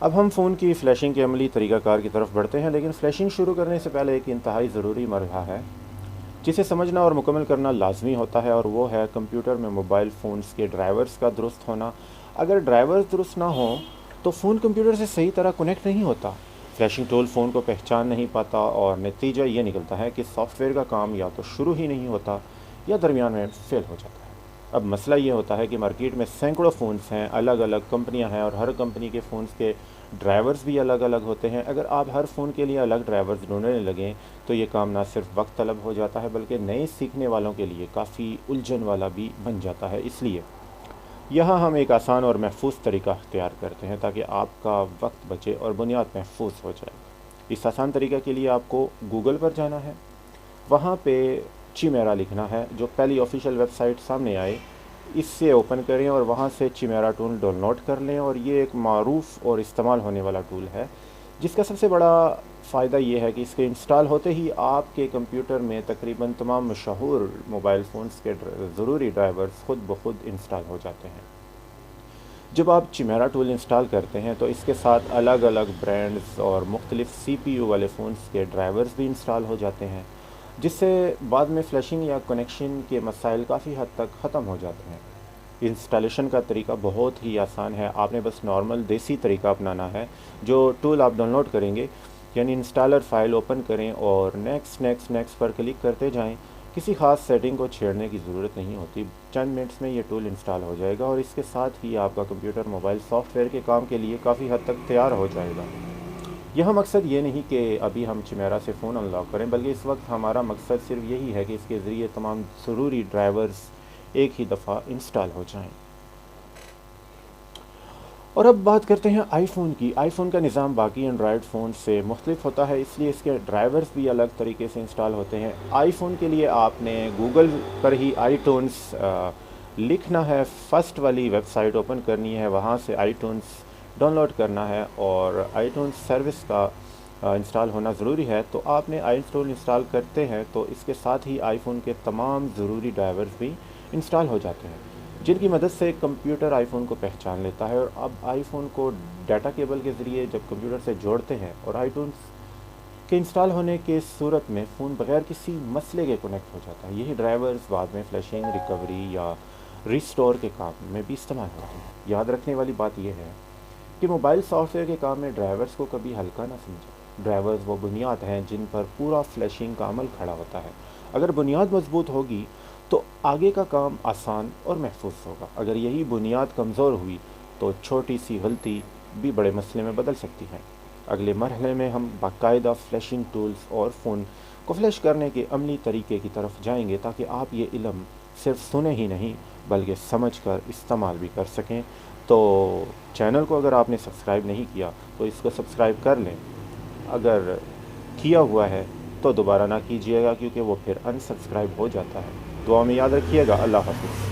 اب ہم فون کی فلیشنگ کے عملی طریقہ کار کی طرف بڑھتے ہیں، لیکن فلیشنگ شروع کرنے سے پہلے ایک انتہائی ضروری مرحلہ ہے جسے سمجھنا اور مکمل کرنا لازمی ہوتا ہے، اور وہ ہے کمپیوٹر میں موبائل فونز کے ڈرائیورز کا درست ہونا۔ اگر ڈرائیورز درست نہ ہوں تو فون کمپیوٹر سے صحیح طرح کنیکٹ نہیں ہوتا، فلیشنگ ٹول فون کو پہچان نہیں پاتا، اور نتیجہ یہ نکلتا ہے کہ سافٹ ویئر کا کام یا تو شروع ہی نہیں ہوتا یا درمیان میں فیل ہو جاتا ہے۔ اب مسئلہ یہ ہوتا ہے کہ مارکیٹ میں سینکڑوں فونز ہیں، الگ الگ کمپنیاں ہیں، اور ہر کمپنی کے فونز کے ڈرائیورز بھی الگ الگ ہوتے ہیں۔ اگر آپ ہر فون کے لیے الگ ڈرائیورز ڈھونڈنے لگیں تو یہ کام نہ صرف وقت طلب ہو جاتا ہے بلکہ نئے سیکھنے والوں کے لیے کافی الجھن والا بھی بن جاتا ہے۔ اس لیے یہاں ہم ایک آسان اور محفوظ طریقہ اختیار کرتے ہیں تاکہ آپ کا وقت بچے اور بنیاد محفوظ ہو جائے۔ اس آسان طریقہ کے لیے آپ کو گوگل پر جانا ہے، وہاں پہ چیمیرا لکھنا ہے، جو پہلی آفیشیل ویب سائٹ سامنے آئے اس سے اوپن کریں اور وہاں سے چیمیرا ٹول ڈاؤن لوڈ کر لیں۔ اور یہ ایک معروف اور استعمال ہونے والا ٹول ہے جس کا سب سے بڑا فائدہ یہ ہے کہ اس کے انسٹال ہوتے ہی آپ کے کمپیوٹر میں تقریباً تمام مشہور موبائل فونز کے ضروری ڈرائیورز خود بخود انسٹال ہو جاتے ہیں۔ جب آپ چیمیرا ٹول انسٹال کرتے ہیں تو اس کے ساتھ الگ الگ برانڈز اور مختلف سی پی یو والے فونز کے ڈرائیورز بھی انسٹال ہو جاتے ہیں، جس سے بعد میں فلیشنگ یا کنیکشن کے مسائل کافی حد تک ختم ہو جاتے ہیں۔ انسٹالیشن کا طریقہ بہت ہی آسان ہے، آپ نے بس نارمل دیسی طریقہ اپنانا ہے۔ جو ٹول آپ ڈاؤن لوڈ کریں گے، یعنی انسٹالر فائل اوپن کریں اور نیکسٹ پر کلک کرتے جائیں۔ کسی خاص سیٹنگ کو چھیڑنے کی ضرورت نہیں ہوتی، چند منٹس میں یہ ٹول انسٹال ہو جائے گا، اور اس کے ساتھ ہی آپ کا کمپیوٹر موبائل سافٹ ویئر کے کام کے لیے کافی حد تک تیار ہو جائے گا۔ یہاں مقصد یہ نہیں کہ ابھی ہم چیمیرا سے فون انلاک کریں، بلکہ اس وقت ہمارا مقصد صرف یہی ہے کہ اس کے ذریعے تمام ضروری ڈرائیورز ایک ہی دفعہ انسٹال ہو جائیں۔ اور اب بات کرتے ہیں آئی فون کی۔ آئی فون کا نظام باقی اینڈرائڈ فون سے مختلف ہوتا ہے، اس لیے اس کے ڈرائیورز بھی الگ طریقے سے انسٹال ہوتے ہیں۔ آئی فون کے لیے آپ نے گوگل پر ہی آئی ٹونز لکھنا ہے، فرسٹ والی ویب سائٹ اوپن کرنی ہے، وہاں سے آئی ٹونز ڈاؤن لوڈ کرنا ہے، اور آئی ٹونز سروس کا انسٹال ہونا ضروری ہے۔ تو آپ نے آئی ٹون انسٹال کرتے ہیں تو اس کے ساتھ ہی آئی فون کے تمام ضروری ڈرائیورز بھی انسٹال ہو جاتے ہیں، جن کی مدد سے کمپیوٹر آئی فون کو پہچان لیتا ہے۔ اور اب آئی فون کو ڈیٹا کیبل کے ذریعے جب کمپیوٹر سے جوڑتے ہیں اور آئی ٹونز کے انسٹال ہونے کے صورت میں فون بغیر کسی مسئلے کے کنیکٹ ہو جاتا ہے۔ یہی ڈرائیورز بعد میں فلیشنگ، ریکوری یا ریسٹور کے کام میں بھی استعمال ہوتے ہیں۔ یاد رکھنے والی بات یہ ہے کہ موبائل سافٹ ویئر کے کام میں ڈرائیورز کو کبھی ہلکا نہ سمجھیں۔ ڈرائیورز وہ بنیاد ہیں جن پر پورا فلیشنگ کا عمل کھڑا ہوتا ہے۔ اگر بنیاد مضبوط ہوگی تو آگے کا کام آسان اور محفوظ ہوگا۔ اگر یہی بنیاد کمزور ہوئی تو چھوٹی سی غلطی بھی بڑے مسئلے میں بدل سکتی ہے۔ اگلے مرحلے میں ہم باقاعدہ فلیشنگ ٹولز اور فون کو فلیش کرنے کے عملی طریقے کی طرف جائیں گے تاکہ آپ یہ علم صرف سنیں ہی نہیں بلکہ سمجھ کر استعمال بھی کر سکیں۔ تو چینل کو اگر آپ نے سبسکرائب نہیں کیا تو اس کو سبسکرائب کر لیں، اگر کیا ہوا ہے تو دوبارہ نہ کیجیے گا کیونکہ وہ پھر ان سبسکرائب ہو جاتا ہے۔ دعا میں یاد رکھیے گا۔ اللہ حافظ۔